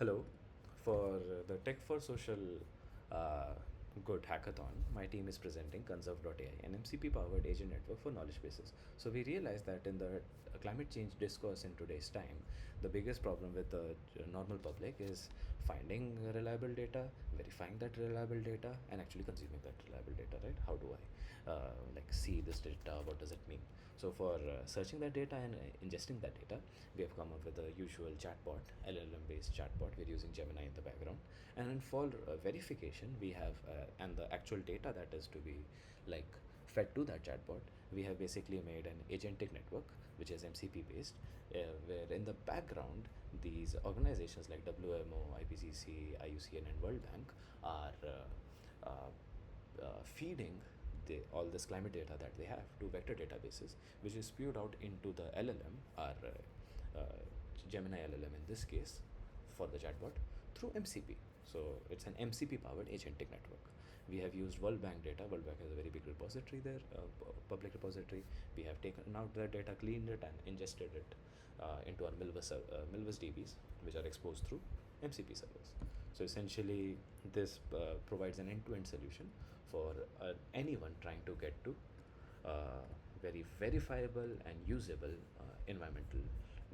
Hello. For the Tech for Social uh, Good Hackathon, my team is presenting Conserve.ai, an MCP-powered agent network for knowledge bases. So we realized that in the climate change discourse in today's time, the biggest problem with the normal public is finding reliable data, verifying that reliable data, and actually consuming that reliable data, right? How do I see this data? What does it mean? So for searching that data and ingesting that data, we have come up with a usual chatbot, LLM-based chatbot. We're using Gemini in the background, and then for verification, we have and the actual data that is to be like fed to that chatbot. We have basically made an agentic network, which is MCP based, where in the background, these organizations like WMO, IPCC, IUCN, and World Bank are feeding all this climate data that they have to vector databases, which is spewed out into the LLM, our Gemini LLM in this case, for the chatbot through MCP. So it's an MCP powered agentic network. We have used World Bank data. World Bank has a very big repository there, public repository. We have taken out the data, cleaned it, and ingested it into our Milvus DBs, which are exposed through MCP servers. So essentially, this provides an end-to-end solution for anyone trying to get to very verifiable and usable environmental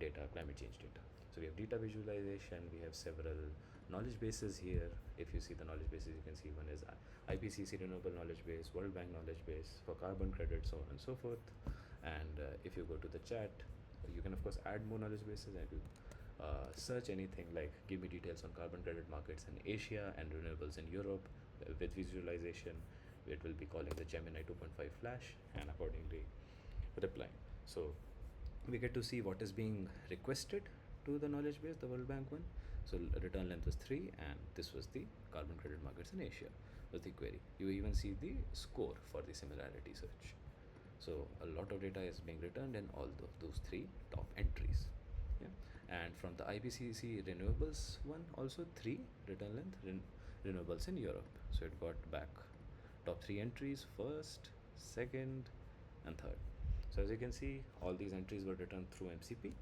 data, climate change data. So we have data visualization, we have several knowledge bases here. If you see the knowledge bases, you can see one is IPCC renewable knowledge base, World Bank knowledge base for carbon credits, so on and so forth. And if you go to the chat, you can of course add more knowledge bases, and you search anything like give me details on carbon credit markets in Asia and renewables in Europe with visualization. It will be calling the Gemini 2.5 Flash and accordingly replying. So we get to see what is being requested to the knowledge base, the World Bank one. So return length was 3, and this was the carbon credit markets in Asia was the query. You even see the score for the similarity search. So a lot of data is being returned in all those 3 top entries. Yeah. And from the IPCC renewables one, also 3 return length renewables in Europe. So it got back top 3 entries, first, second, and third. So as you can see, all these entries were returned through MCP.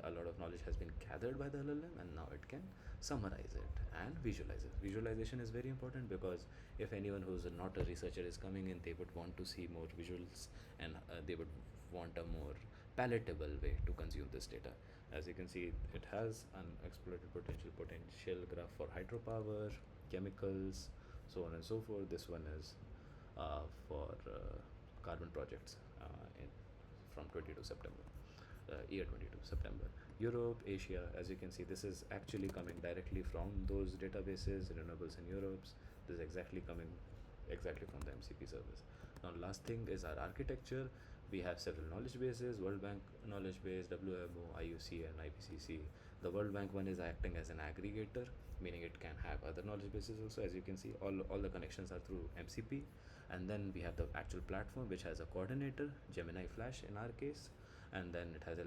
A lot of knowledge has been gathered by the LLM, and now it can summarize it and visualize it. Visualization is very important because if anyone who's not a researcher is coming in, they would want to see more visuals, and they would want a more palatable way to consume this data. As you can see, it has an exploited potential graph for hydropower, chemicals, so on and so forth. This one is for carbon projects from 22 September. Year 22 September. Europe, Asia, as you can see, this is actually coming directly from those databases, renewables in Europe. This is exactly coming exactly from the MCP service. Now last thing is our architecture. We have several knowledge bases, World Bank knowledge base, WMO, IUC, and IPCC. The World Bank one is acting as an aggregator, meaning it can have other knowledge bases also. As you can see, all the connections are through MCP. And then we have the actual platform, which has a coordinator, Gemini Flash in our case, and then it has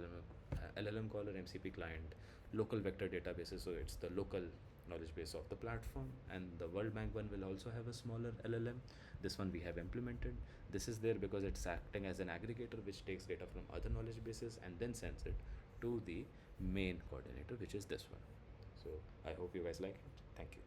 LLM caller, MCP client, local vector databases, so it's the local knowledge base of the platform. And the World Bank one will also have a smaller LLM. This one we have implemented. This is there because it's acting as an aggregator, which takes data from other knowledge bases and then sends it to the main coordinator, which is this one. So I hope you guys like it. Thank you.